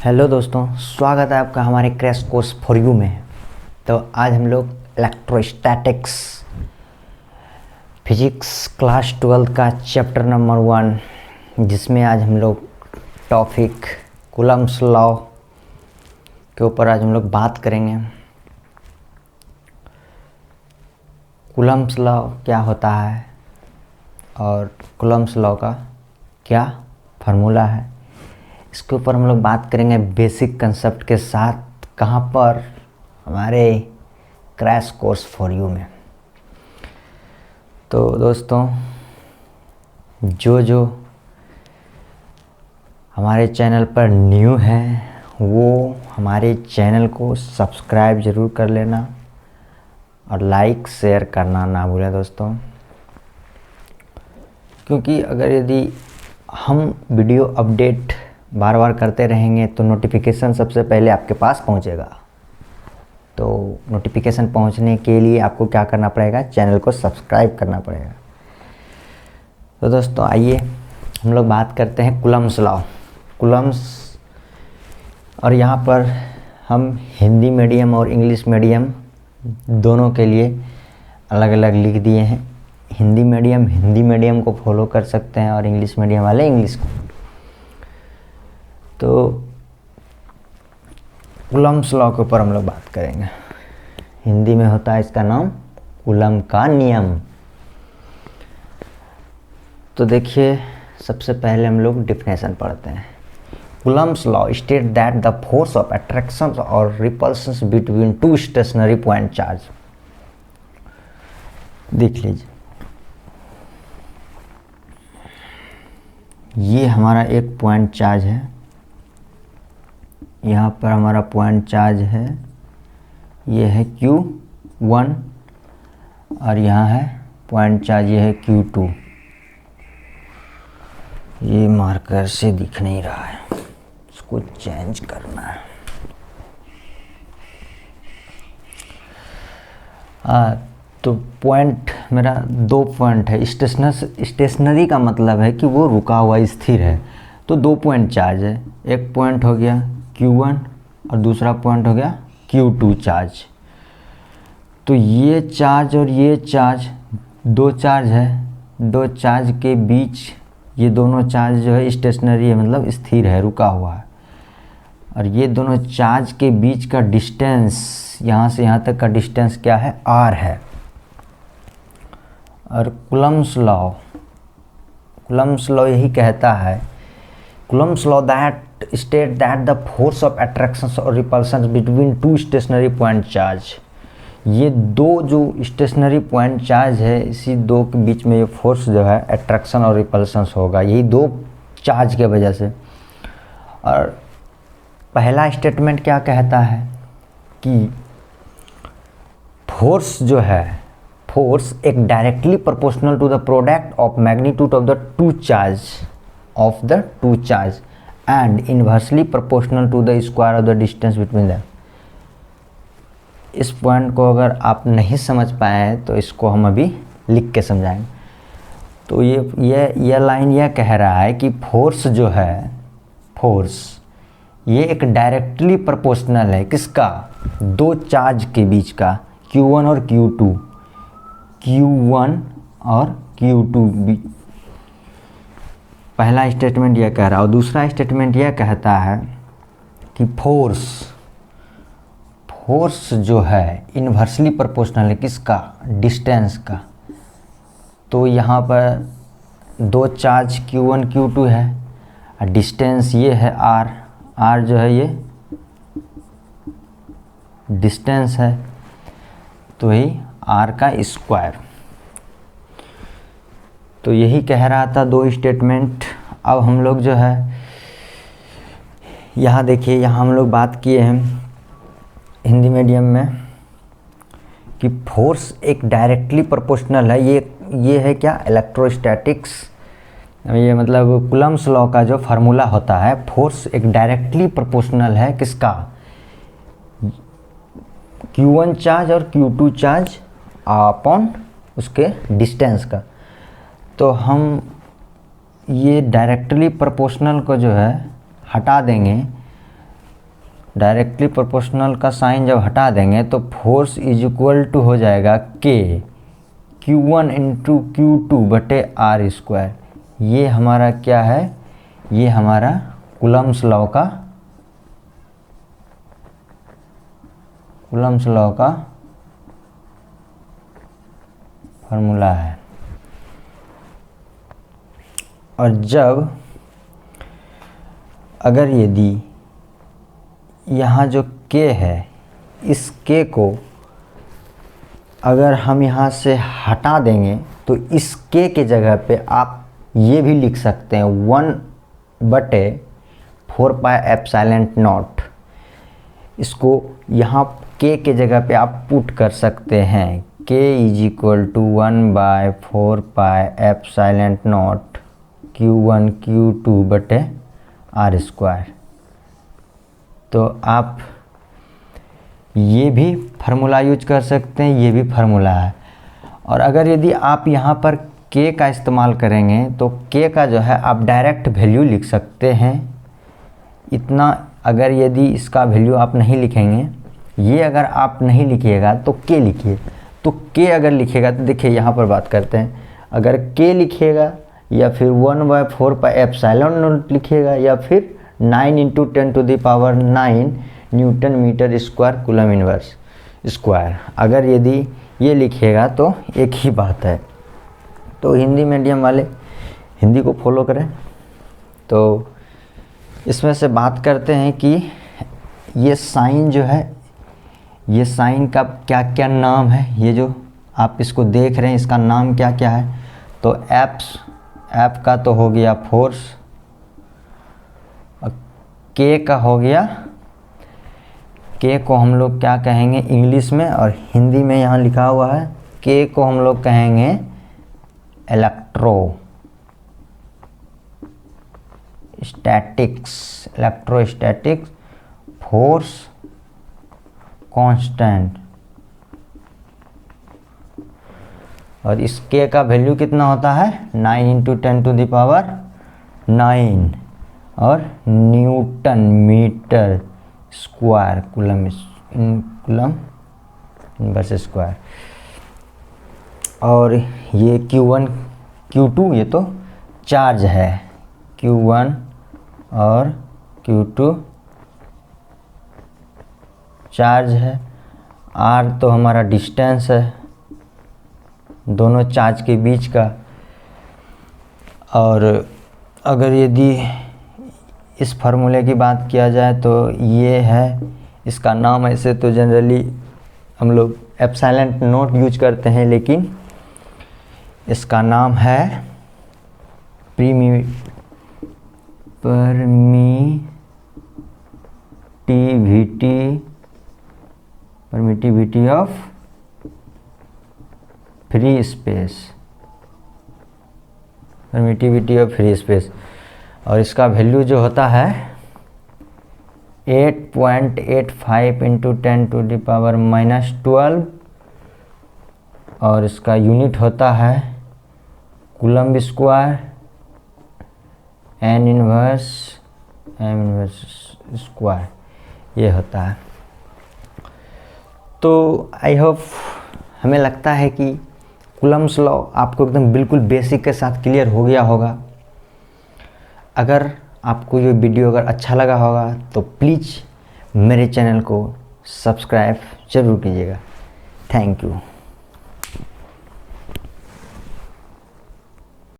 Hello दोस्तों, स्वागत है आपका हमारे क्रैश कोर्स फॉर यू में। तो आज हम लोग इलेक्ट्रोस्टैटिक्स फिजिक्स क्लास 12 का चैप्टर नंबर 1, जिसमें आज हम लोग टॉपिक कूलम्ब्स लॉ के ऊपर आज हम लोग बात करेंगे। कूलम्ब्स लॉ क्या होता है और कूलम्ब्स लॉ का क्या फार्मूला है, इसके ऊपर हम लोग बात करेंगे बेसिक कंसेप्ट के साथ। कहाँ पर? हमारे क्रैश कोर्स फॉर यू में। तो दोस्तों, जो हमारे चैनल पर न्यू हैं वो हमारे चैनल को सब्सक्राइब ज़रूर कर लेना और लाइक शेयर करना ना भूलें दोस्तों, क्योंकि अगर यदि हम वीडियो अपडेट बार बार करते रहेंगे तो नोटिफिकेशन सबसे पहले आपके पास पहुंचेगा। तो नोटिफिकेशन पहुंचने के लिए आपको क्या करना पड़ेगा? चैनल को सब्सक्राइब करना पड़ेगा। तो दोस्तों आइए हम लोग बात करते हैं कूलम्ब्स लॉ। कूलम्ब्स, और यहाँ पर हम हिंदी मीडियम और इंग्लिश मीडियम दोनों के लिए अलग अलग लिख दिए हैं। हिंदी मीडियम को फॉलो कर सकते हैं और इंग्लिश मीडियम वाले इंग्लिश को। तो कूलम्ब्स लॉ के ऊपर हम लोग बात करेंगे। हिंदी में होता है इसका नाम कूलम्ब का नियम। तो देखिए, सबसे पहले हम लोग डिफिनेशन पढ़ते हैं। Coulomb's law state that the force of attraction और repulsion between two stationary point charge. देख लीजिए, ये हमारा एक पॉइंट चार्ज है, यहाँ पर हमारा पॉइंट चार्ज है, ये है Q1 और यहाँ है पॉइंट चार्ज, ये है Q2। ये मार्कर से दिख नहीं रहा है, इसको चेंज करना है। तो पॉइंट मेरा 2 पॉइंट है। स्टेशनरी का मतलब है कि वो रुका हुआ स्थिर है। तो 2 पॉइंट चार्ज है, एक पॉइंट हो गया Q1 और दूसरा पॉइंट हो गया Q2 चार्ज। तो ये चार्ज और ये चार्ज 2 चार्ज है, 2 चार्ज के बीच ये दोनों चार्ज जो है स्टेशनरी है, मतलब स्थिर है, रुका हुआ है। और ये दोनों चार्ज के बीच का डिस्टेंस, यहाँ से यहाँ तक का डिस्टेंस क्या है? R है। और कूलम्ब्स लॉ यही कहता है, Coulomb's law that state that the force of attraction और repulsion between two stationary point charge. ये दो जो स्टेशनरी पॉइंट चार्ज है, इसी दो के बीच में ये फोर्स जो है अट्रैक्शन और रिपल्शन होगा, यही 2 चार्ज के वजह से। और पहला स्टेटमेंट क्या कहता है कि फोर्स जो है, फोर्स एक directly proportional to the product of magnitude of the two charge and inversely proportional to the square of the distance between them. इस पॉइंट को अगर आप नहीं समझ पाए तो इसको हम अभी लिख के समझाएंगे। तो ये लाइन यह कह रहा है कि फोर्स जो है, फोर्स ये एक डायरेक्टली प्रोपोर्शनल है, किसका? 2 चार्ज के बीच का, Q1 और Q2, Q1 और Q2। पहला स्टेटमेंट यह कह रहा है। और दूसरा स्टेटमेंट यह कहता है कि फोर्स जो है इन्वर्सली प्रोपोर्शनल है, किसका? डिस्टेंस का। तो यहाँ पर 2 चार्ज Q1 Q2 है और डिस्टेंस ये है R जो है ये डिस्टेंस है, तो यही R का स्क्वायर। तो यही कह रहा था 2 स्टेटमेंट। अब हम लोग जो है यहाँ देखिए, यहाँ हम लोग बात किए हैं हिंदी मीडियम में कि फोर्स एक डायरेक्टली प्रोपोर्शनल है। ये है क्या? इलेक्ट्रोस्टैटिक्स। ये मतलब कूलम्ब्स लॉ का जो फार्मूला होता है, फोर्स एक डायरेक्टली प्रोपोर्शनल है, किसका? Q1 चार्ज और Q2 चार्ज अपॉन उसके डिस्टेंस का। तो हम ये डायरेक्टली प्रोपोर्शनल को जो है हटा देंगे डायरेक्टली प्रोपोर्शनल का साइन जब हटा देंगे तो फोर्स इज इक्वल टू हो जाएगा K Q1 इंटू Q2 बटे आर स्क्वायर। ये हमारा क्या है, ये हमारा कूलम्ब्स लॉ का फॉर्मूला है। और जब अगर यदि यहाँ जो K है, इस K को अगर हम यहाँ से हटा देंगे तो इस K के जगह पे आप ये भी लिख सकते हैं 1/4πε0। इसको यहाँ K के जगह पे आप पुट कर सकते हैं। K is equal to 1/4πε0 Q1 Q2 बटे आर स्क्वायर। तो आप ये भी फार्मूला यूज कर सकते हैं, ये भी फार्मूला है। और अगर यदि आप यहाँ पर K का इस्तेमाल करेंगे तो K का जो है आप डायरेक्ट वैल्यू लिख सकते हैं इतना। अगर यदि इसका वैल्यू आप नहीं लिखेंगे, ये अगर आप नहीं लिखिएगा तो K लिखिए। तो K अगर लिखेगा तो देखिए यहाँ पर बात करते हैं, अगर K लिखिएगा या फिर 1/4πε0 लिखिएगा या फिर 9 × 10⁹ newton metre square coulomb inverse square. अगर यदि ये लिखिएगा तो एक ही बात है। तो हिंदी मीडियम वाले हिंदी को फॉलो करें। तो इसमें से बात करते हैं कि ये साइन जो है, ये साइन का क्या क्या नाम है। ये जो आप इसको देख रहे हैं इसका नाम क्या क्या है। तो एफ का तो हो गया फोर्स, K का हो गया, K को हम लोग क्या कहेंगे इंग्लिश में और हिंदी में यहाँ लिखा हुआ है, K को हम लोग कहेंगे इलेक्ट्रोस्टैटिक्स फोर्स कांस्टेंट। और इस K का वैल्यू कितना होता है 9 × 10⁹ और newton metre square coulomb inverse square. और ये Q1 Q2 ये तो चार्ज है, Q1 और Q2 चार्ज है। R तो हमारा डिस्टेंस है दोनों चार्ज के बीच का। और अगर यदि इस फार्मूले की बात किया जाए तो ये है, इसका नाम ऐसे तो जनरली हम लोग ε0 यूज करते हैं, लेकिन इसका नाम है परमिटिविटी ऑफ फ्री स्पेस। और इसका वैल्यू जो होता है 8.85 × 10⁻⁻12 और इसका यूनिट होता है coulomb square m inverse square ये होता है। तो आई होप हमें लगता है कि कूलम्ब्स लॉ आपको एकदम बिल्कुल बेसिक के साथ क्लियर हो गया होगा। अगर आपको ये वीडियो अगर अच्छा लगा होगा तो प्लीज़ मेरे चैनल को सब्सक्राइब ज़रूर कीजिएगा। Thank you.